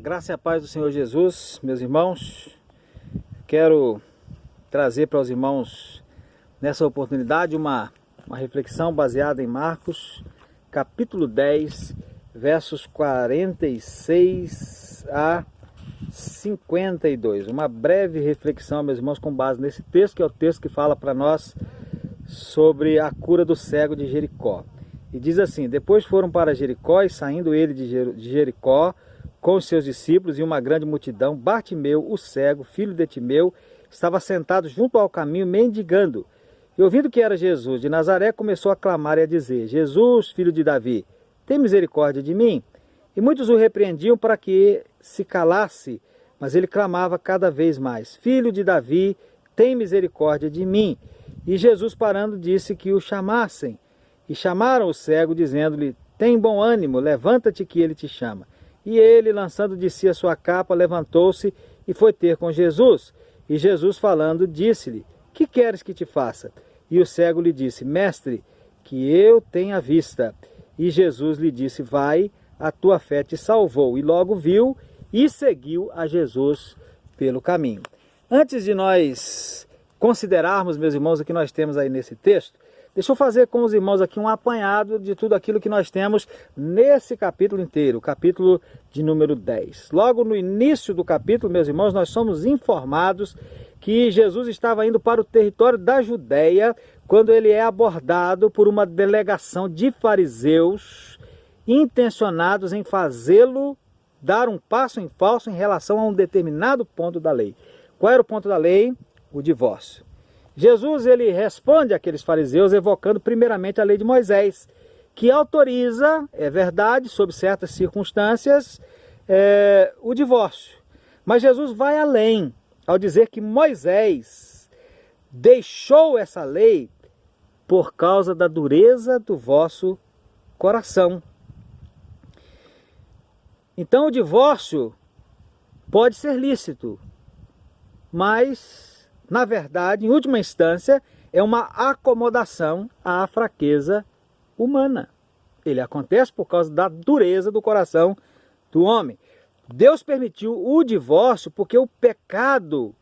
Graça e a paz do Senhor Jesus, meus irmãos. Quero trazer para os irmãos, nessa oportunidade, uma reflexão baseada em Marcos, capítulo 10, versos 46 a 52. Uma breve reflexão, meus irmãos, com base nesse texto, que é o texto que fala para nós sobre a cura do cego de Jericó. E diz assim: depois foram para Jericó, e saindo ele de Jericó, com os seus discípulos e uma grande multidão, Bartimeu, o cego, filho de Timeu, estava sentado junto ao caminho, mendigando. E ouvindo que era Jesus de Nazaré, começou a clamar e a dizer: Jesus, filho de Davi, tem misericórdia de mim? E muitos o repreendiam para que se calasse, mas ele clamava cada vez mais: Filho de Davi, tem misericórdia de mim. E Jesus, parando, disse que o chamassem. E chamaram o cego, dizendo-lhe: tem bom ânimo, levanta-te que ele te chama. E ele, lançando de si a sua capa, levantou-se e foi ter com Jesus. E Jesus, falando, disse-lhe: que queres que te faça? E o cego lhe disse: Mestre, que eu tenha vista. E Jesus lhe disse: vai, a tua fé te salvou. E logo viu e seguiu a Jesus pelo caminho. Antes de nós considerarmos, meus irmãos, o que nós temos aí nesse texto, deixa eu fazer com os irmãos aqui um apanhado de tudo aquilo que nós temos nesse capítulo inteiro, o capítulo de número 10. Logo no início do capítulo, meus irmãos, nós somos informados que Jesus estava indo para o território da Judéia quando ele é abordado por uma delegação de fariseus intencionados em fazê-lo dar um passo em falso em relação a um determinado ponto da lei. Qual era o ponto da lei? O divórcio. Jesus, ele responde àqueles fariseus evocando primeiramente a lei de Moisés, que autoriza, é verdade, sob certas circunstâncias, o divórcio. Mas Jesus vai além, ao dizer que Moisés deixou essa lei por causa da dureza do vosso coração. Então o divórcio pode ser lícito, mas na verdade, em última instância, é uma acomodação à fraqueza humana. Ele acontece por causa da dureza do coração do homem. Deus permitiu o divórcio porque o pecado,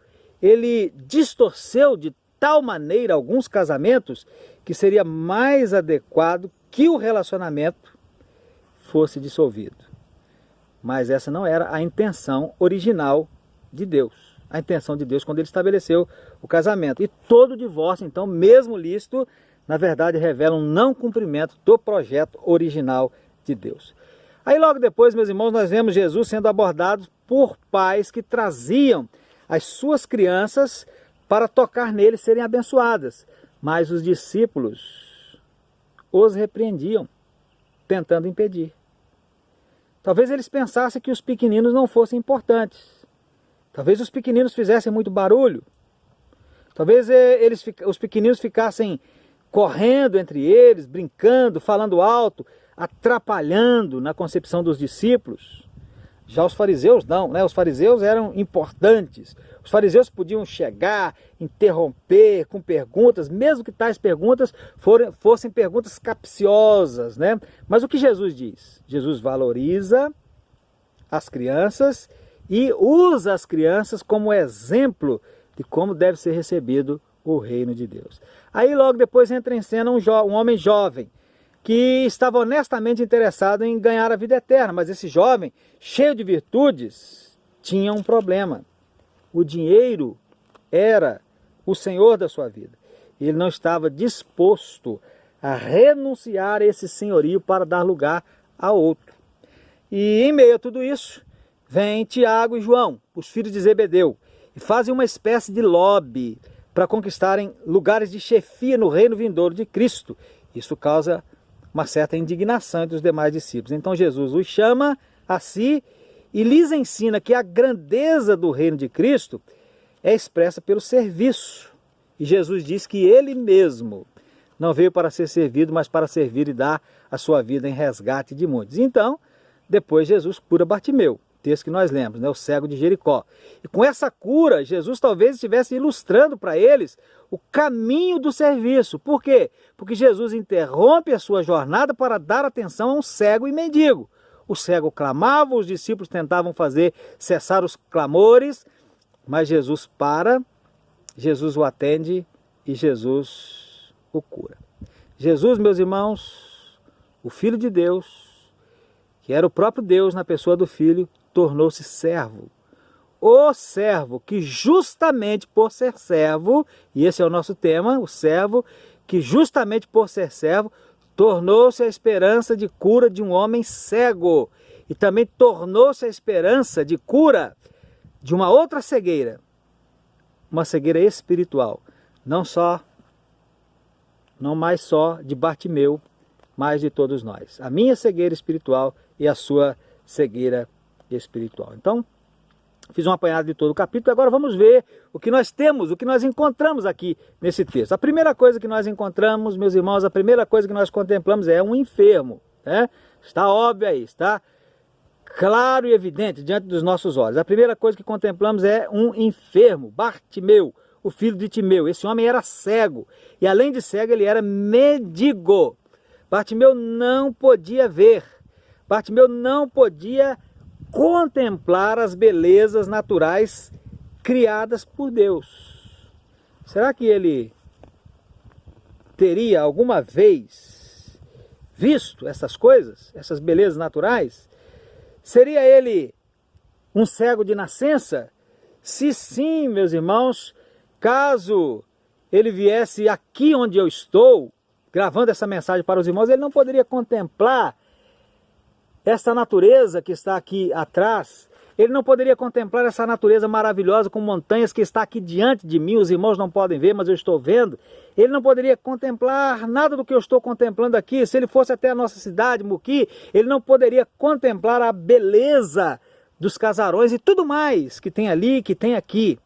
ele distorceu de tal maneira alguns casamentos que seria mais adequado que o relacionamento fosse dissolvido. Mas essa não era a intenção original de Deus. A intenção de Deus quando ele estabeleceu o casamento. E todo divórcio, então, mesmo lícito, na verdade revela um não cumprimento do projeto original de Deus. Aí logo depois, meus irmãos, nós vemos Jesus sendo abordado por pais que traziam as suas crianças para tocar nele e serem abençoadas. Mas os discípulos os repreendiam, tentando impedir. Talvez eles pensassem que os pequeninos não fossem importantes. Talvez os pequeninos fizessem muito barulho. Talvez os pequeninos ficassem correndo entre eles, brincando, falando alto, atrapalhando na concepção dos discípulos. Já os fariseus não, né? Os fariseus eram importantes. Os fariseus podiam chegar, interromper com perguntas, mesmo que tais perguntas fossem perguntas capciosas, né? Mas o que Jesus diz? Jesus valoriza as crianças e usa as crianças como exemplo de como deve ser recebido o reino de Deus. Aí logo depois entra em cena um homem jovem, que estava honestamente interessado em ganhar a vida eterna, mas esse jovem, cheio de virtudes, tinha um problema. O dinheiro era o senhor da sua vida. Ele não estava disposto a renunciar a esse senhorio para dar lugar a outro. E em meio a tudo isso, vem Tiago e João, os filhos de Zebedeu, e fazem uma espécie de lobby para conquistarem lugares de chefia no reino vindouro de Cristo. Isso causa uma certa indignação entre os demais discípulos. Então Jesus os chama a si e lhes ensina que a grandeza do reino de Cristo é expressa pelo serviço. E Jesus diz que ele mesmo não veio para ser servido, mas para servir e dar a sua vida em resgate de muitos. Então, depois Jesus cura Bartimeu, texto que nós lemos, né? O cego de Jericó. E com essa cura, Jesus talvez estivesse ilustrando para eles o caminho do serviço. Por quê? Porque Jesus interrompe a sua jornada para dar atenção a um cego e mendigo. o cego clamava, os discípulos tentavam fazer cessar os clamores, mas Jesus para, Jesus o atende e Jesus o cura. Jesus, meus irmãos, o Filho de Deus, que era o próprio Deus na pessoa do Filho, tornou-se servo. O servo que justamente por ser servo, e esse é o nosso tema, o servo, que justamente por ser servo, tornou-se a esperança de cura de um homem cego. E também tornou-se a esperança de cura de uma outra cegueira. Uma cegueira espiritual. Não mais só de Bartimeu, mas de todos nós. A minha cegueira espiritual e a sua cegueira espiritual. Então, fiz um apanhado de todo o capítulo, agora vamos ver o que nós temos, o que nós encontramos aqui nesse texto. A primeira coisa que nós encontramos, meus irmãos, a primeira coisa que nós contemplamos é um enfermo. Né? Está óbvio aí, está claro e evidente diante dos nossos olhos. A primeira coisa que contemplamos é um enfermo, Bartimeu, o filho de Timeu. Esse homem era cego, e além de cego, ele era mendigo. Bartimeu não podia ver, Bartimeu não podia contemplar as belezas naturais criadas por Deus. Será que ele teria alguma vez visto essas coisas, essas belezas naturais? Seria ele um cego de nascença? Se sim, meus irmãos, caso ele viesse aqui onde eu estou, gravando essa mensagem para os irmãos, ele não poderia contemplar essa natureza que está aqui atrás, ele não poderia contemplar essa natureza maravilhosa com montanhas que está aqui diante de mim, os irmãos não podem ver, mas eu estou vendo. Ele não poderia contemplar nada do que eu estou contemplando aqui. Se ele fosse até a nossa cidade, Muqui, ele não poderia contemplar a beleza dos casarões e tudo mais que tem ali, que tem aqui.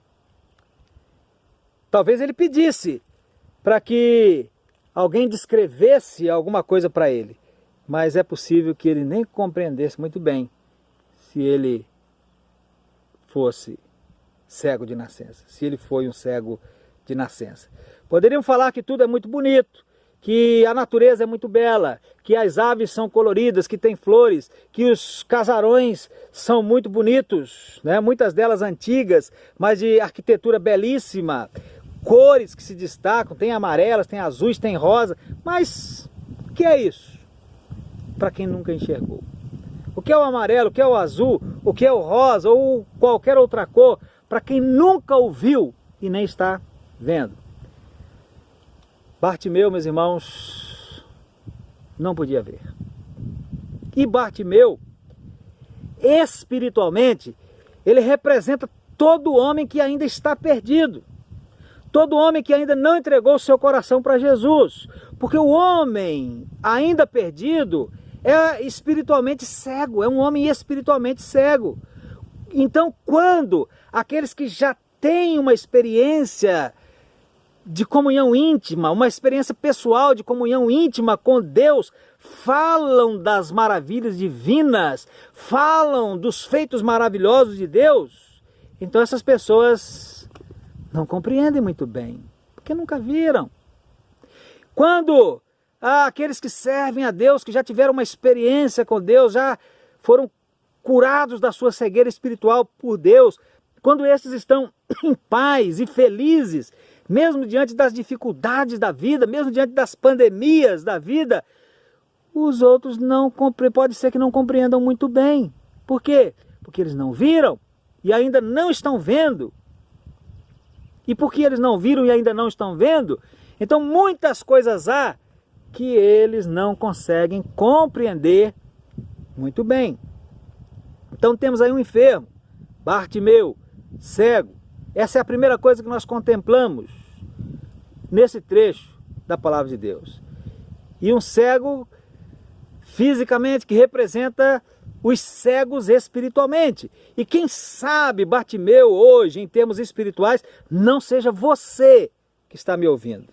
Talvez ele pedisse para que alguém descrevesse alguma coisa para ele. Mas é possível que ele nem compreendesse muito bem se ele fosse cego de nascença, se ele foi um cego de nascença. Poderiam falar que tudo é muito bonito, que a natureza é muito bela, que as aves são coloridas, que tem flores, que os casarões são muito bonitos, né? Muitas delas antigas, mas de arquitetura belíssima, cores que se destacam, tem amarelas, tem azuis, tem rosa, mas o que é isso? Para quem nunca enxergou. O que é o amarelo, o que é o azul, o que é o rosa ou qualquer outra cor, para quem nunca o viu e nem está vendo. Bartimeu, meus irmãos, não podia ver. E Bartimeu, espiritualmente, ele representa todo homem que ainda está perdido. Todo homem que ainda não entregou o seu coração para Jesus. Porque o homem ainda perdido é espiritualmente cego, é um homem espiritualmente cego. Então, quando aqueles que já têm uma experiência de comunhão íntima, uma experiência pessoal de comunhão íntima com Deus, falam das maravilhas divinas, falam dos feitos maravilhosos de Deus, então essas pessoas não compreendem muito bem, porque nunca viram. Quando aqueles que servem a Deus, que já tiveram uma experiência com Deus, já foram curados da sua cegueira espiritual por Deus, quando esses estão em paz e felizes, mesmo diante das dificuldades da vida, mesmo diante das pandemias da vida, os outros pode ser que não compreendam muito bem. Por quê? Porque eles não viram e ainda não estão vendo. E porque eles não viram e ainda não estão vendo, então muitas coisas há que eles não conseguem compreender muito bem. Então temos aí um enfermo, Bartimeu, cego. Essa é a primeira coisa que nós contemplamos nesse trecho da palavra de Deus. E um cego fisicamente que representa os cegos espiritualmente. E quem sabe Bartimeu hoje, em termos espirituais, não seja você que está me ouvindo.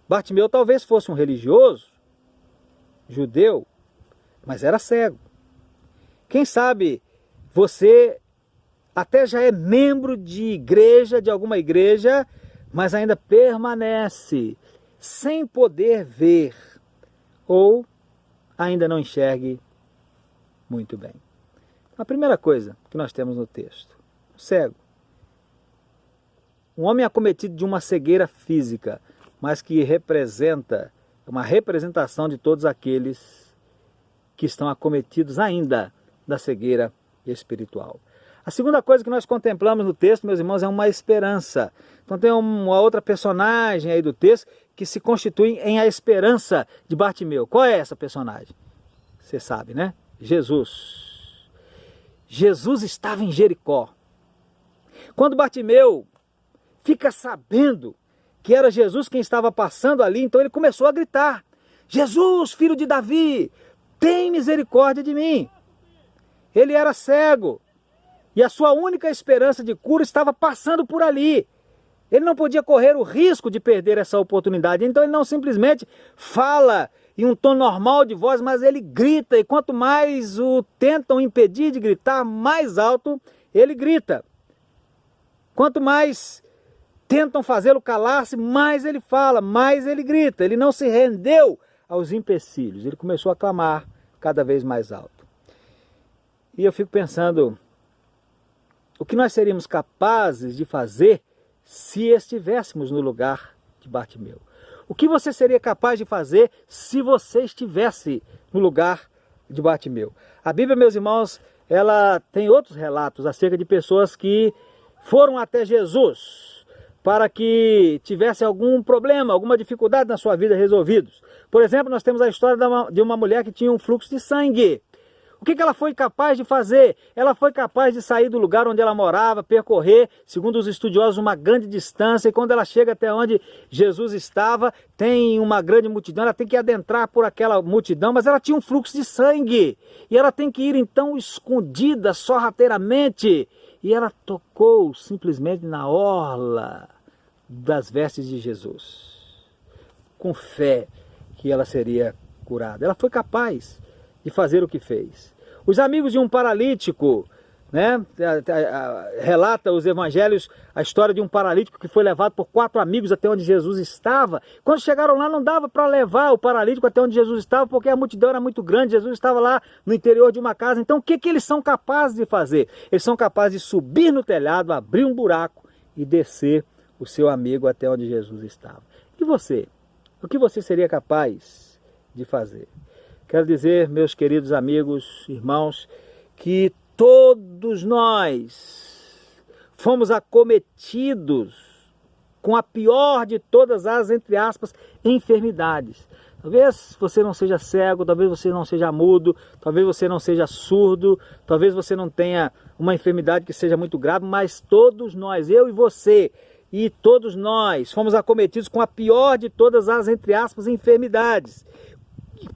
Bartimeu talvez fosse um religioso, judeu, mas era cego. Quem sabe você até já é membro de igreja, de alguma igreja, mas ainda permanece sem poder ver, ou ainda não enxergue Muito bem. A primeira coisa que nós temos no texto, o cego. Um homem acometido de uma cegueira física, mas que representa uma representação de todos aqueles que estão acometidos ainda da cegueira espiritual. A segunda coisa que nós contemplamos no texto, meus irmãos, é uma esperança. Então tem uma outra personagem aí do texto que se constitui em a esperança de Bartimeu. Qual é essa personagem? Você sabe, né? Jesus. Jesus estava em Jericó. Quando Bartimeu fica sabendo que era Jesus quem estava passando ali, então ele começou a gritar: Jesus, filho de Davi, tem misericórdia de mim. Ele era cego e a sua única esperança de cura estava passando por ali. Ele não podia correr o risco de perder essa oportunidade, então ele não simplesmente fala em um tom normal de voz, mas ele grita, e quanto mais o tentam impedir de gritar, mais alto ele grita. Quanto mais tentam fazê-lo calar-se, mais ele fala, mais ele grita. Ele não se rendeu aos empecilhos, ele começou a clamar cada vez mais alto. E eu fico pensando, o que nós seríamos capazes de fazer se estivéssemos no lugar de Bartimeu? O que você seria capaz de fazer se você estivesse no lugar de Bartimeu? A Bíblia, meus irmãos, ela tem outros relatos acerca de pessoas que foram até Jesus para que tivesse algum problema, alguma dificuldade na sua vida resolvidos. Por exemplo, nós temos a história de uma mulher que tinha um fluxo de sangue. O que ela foi capaz de fazer? Ela foi capaz de sair do lugar onde ela morava, percorrer, segundo os estudiosos, uma grande distância, e quando ela chega até onde Jesus estava, tem uma grande multidão, ela tem que adentrar por aquela multidão, mas ela tinha um fluxo de sangue, e ela tem que ir então escondida, sorrateiramente, e ela tocou simplesmente na orla das vestes de Jesus, com fé que ela seria curada. Ela foi capaz de fazer o que fez. Os amigos de um paralítico, né, relata os evangelhos a história de um paralítico que foi levado por 4 amigos até onde Jesus estava. Quando chegaram lá, não dava para levar o paralítico até onde Jesus estava, porque a multidão era muito grande, Jesus estava lá no interior de uma casa. Então o que eles são capazes de fazer? Eles são capazes de subir no telhado, abrir um buraco e descer o seu amigo até onde Jesus estava. E você? O que você seria capaz de fazer? Quero dizer, meus queridos amigos, irmãos, que todos nós fomos acometidos com a pior de todas as, entre aspas, enfermidades. Talvez você não seja cego, talvez você não seja mudo, talvez você não seja surdo, talvez você não tenha uma enfermidade que seja muito grave, mas todos nós, eu e você, e todos nós fomos acometidos com a pior de todas as, entre aspas, enfermidades.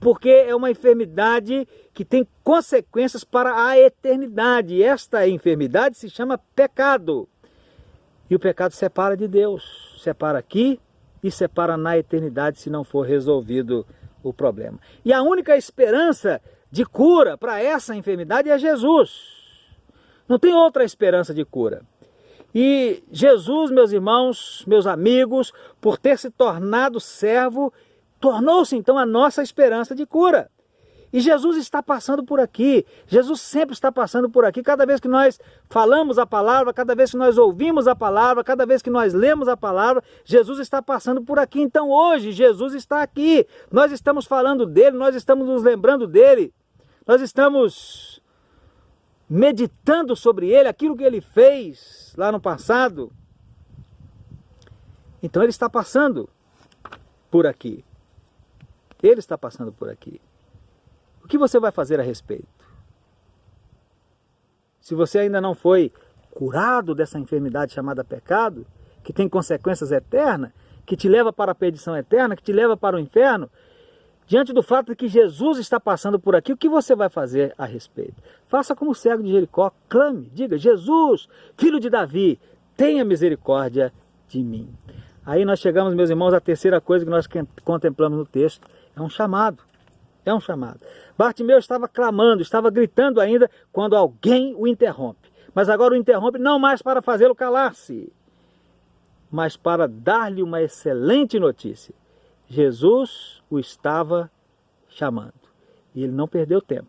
Porque é uma enfermidade que tem consequências para a eternidade. Esta enfermidade se chama pecado. E o pecado separa de Deus. Separa aqui e separa na eternidade se não for resolvido o problema. E a única esperança de cura para essa enfermidade é Jesus. Não tem outra esperança de cura. E Jesus, meus irmãos, meus amigos, por ter se tornado servo, tornou-se então a nossa esperança de cura. E Jesus está passando por aqui, Jesus sempre está passando por aqui. Cada vez que nós falamos a palavra, cada vez que nós ouvimos a palavra, cada vez que nós lemos a palavra, Jesus está passando por aqui. Então hoje Jesus está aqui, nós estamos falando dele, nós estamos nos lembrando dele, nós estamos meditando sobre ele, aquilo que ele fez lá no passado. Então ele está passando por aqui. Ele está passando por aqui. O que você vai fazer a respeito? Se você ainda não foi curado dessa enfermidade chamada pecado, que tem consequências eternas, que te leva para a perdição eterna, que te leva para o inferno, diante do fato de que Jesus está passando por aqui, o que você vai fazer a respeito? Faça como o cego de Jericó, clame, diga: Jesus, filho de Davi, tenha misericórdia de mim. Aí nós chegamos, meus irmãos, à terceira coisa que nós contemplamos no texto. É um chamado. É um chamado. Bartimeu estava clamando, estava gritando ainda, quando alguém o interrompe. Mas agora o interrompe não mais para fazê-lo calar-se, mas para dar-lhe uma excelente notícia. Jesus o estava chamando. E ele não perdeu tempo.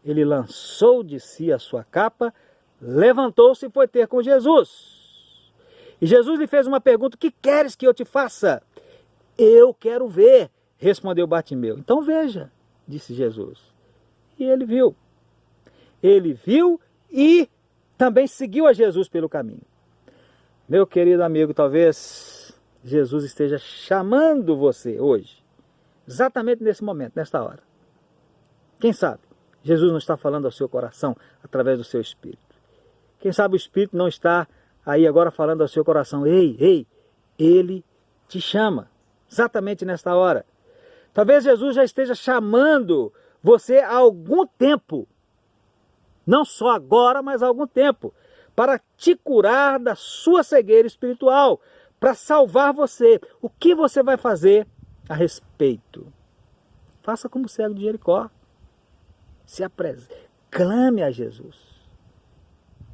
ele lançou de si a sua capa, levantou-se e foi ter com Jesus. E Jesus lhe fez uma pergunta: o que queres que eu te faça? Eu quero ver, respondeu Bartimeu. Então veja, disse Jesus. E ele viu. Ele viu e também seguiu a Jesus pelo caminho. Meu querido amigo, talvez Jesus esteja chamando você hoje, exatamente nesse momento, nesta hora. Quem sabe Jesus não está falando ao seu coração através do seu espírito. Quem sabe o espírito não está aí agora falando ao seu coração: ei, ele te chama, exatamente nesta hora. Talvez Jesus já esteja chamando você há algum tempo, não só agora, mas há algum tempo, para te curar da sua cegueira espiritual, para salvar você. O que você vai fazer a respeito? Faça como o cego de Jericó. Se apresente, clame a Jesus.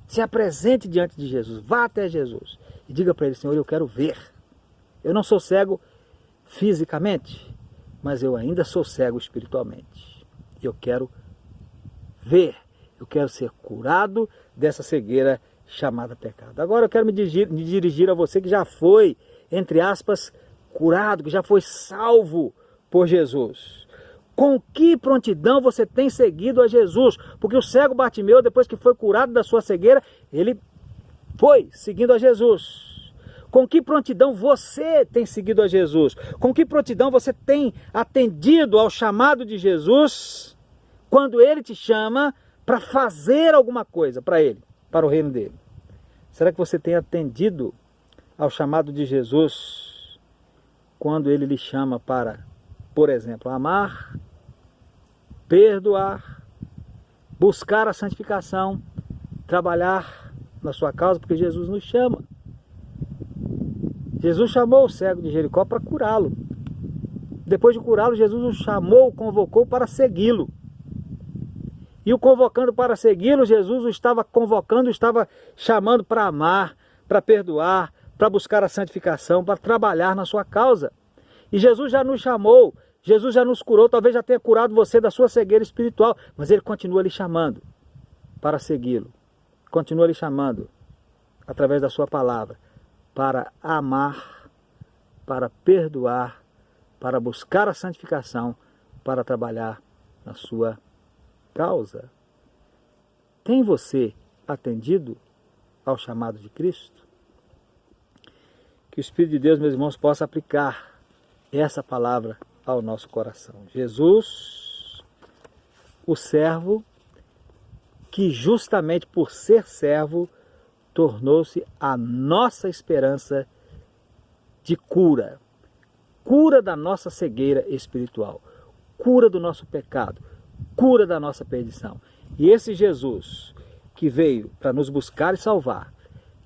Se apresente diante de Jesus, vá até Jesus e diga para ele: Senhor, eu quero ver. Eu não sou cego fisicamente, mas eu ainda sou cego espiritualmente. Eu quero ver, eu quero ser curado dessa cegueira chamada pecado. Agora eu quero me dirigir a você que já foi, entre aspas, curado, que já foi salvo por Jesus. Com que prontidão você tem seguido a Jesus? Porque o cego Bartimeu, depois que foi curado da sua cegueira, ele foi seguindo a Jesus. Com que prontidão você tem seguido a Jesus? Com que prontidão você tem atendido ao chamado de Jesus quando ele te chama para fazer alguma coisa para ele, para o reino dele? Será que você tem atendido ao chamado de Jesus quando ele lhe chama para, por exemplo, amar, perdoar, buscar a santificação, trabalhar na sua causa? Porque Jesus nos chama. Jesus chamou o cego de Jericó para curá-lo. Depois de curá-lo, Jesus o chamou, o convocou para segui-lo. E o convocando para segui-lo, Jesus o estava convocando, estava chamando para amar, para perdoar, para buscar a santificação, para trabalhar na sua causa. E Jesus já nos chamou, Jesus já nos curou, talvez já tenha curado você da sua cegueira espiritual, mas ele continua lhe chamando para segui-lo. Continua lhe chamando, através da sua palavra, para amar, para perdoar, para buscar a santificação, para trabalhar na sua causa. Tem você atendido ao chamado de Cristo? Que o Espírito de Deus, meus irmãos, possa aplicar essa palavra ao nosso coração. Jesus, o servo, que justamente por ser servo, tornou-se a nossa esperança de cura. Cura da nossa cegueira espiritual. Cura do nosso pecado. Cura da nossa perdição. E esse Jesus que veio para nos buscar e salvar,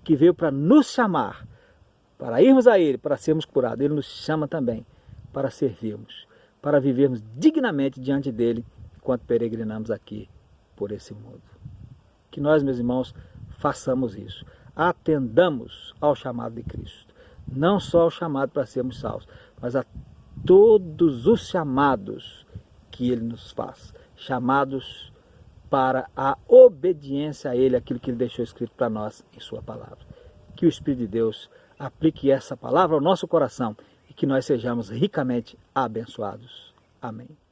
que veio para nos chamar, para irmos a Ele, para sermos curados, Ele nos chama também para servirmos, para vivermos dignamente diante dEle, enquanto peregrinamos aqui por esse mundo. Que nós, meus irmãos, façamos isso. Atendamos ao chamado de Cristo. Não só ao chamado para sermos salvos, mas a todos os chamados que Ele nos faz. Chamados para a obediência a Ele, aquilo que Ele deixou escrito para nós em Sua palavra. Que o Espírito de Deus aplique essa palavra ao nosso coração e que nós sejamos ricamente abençoados. Amém.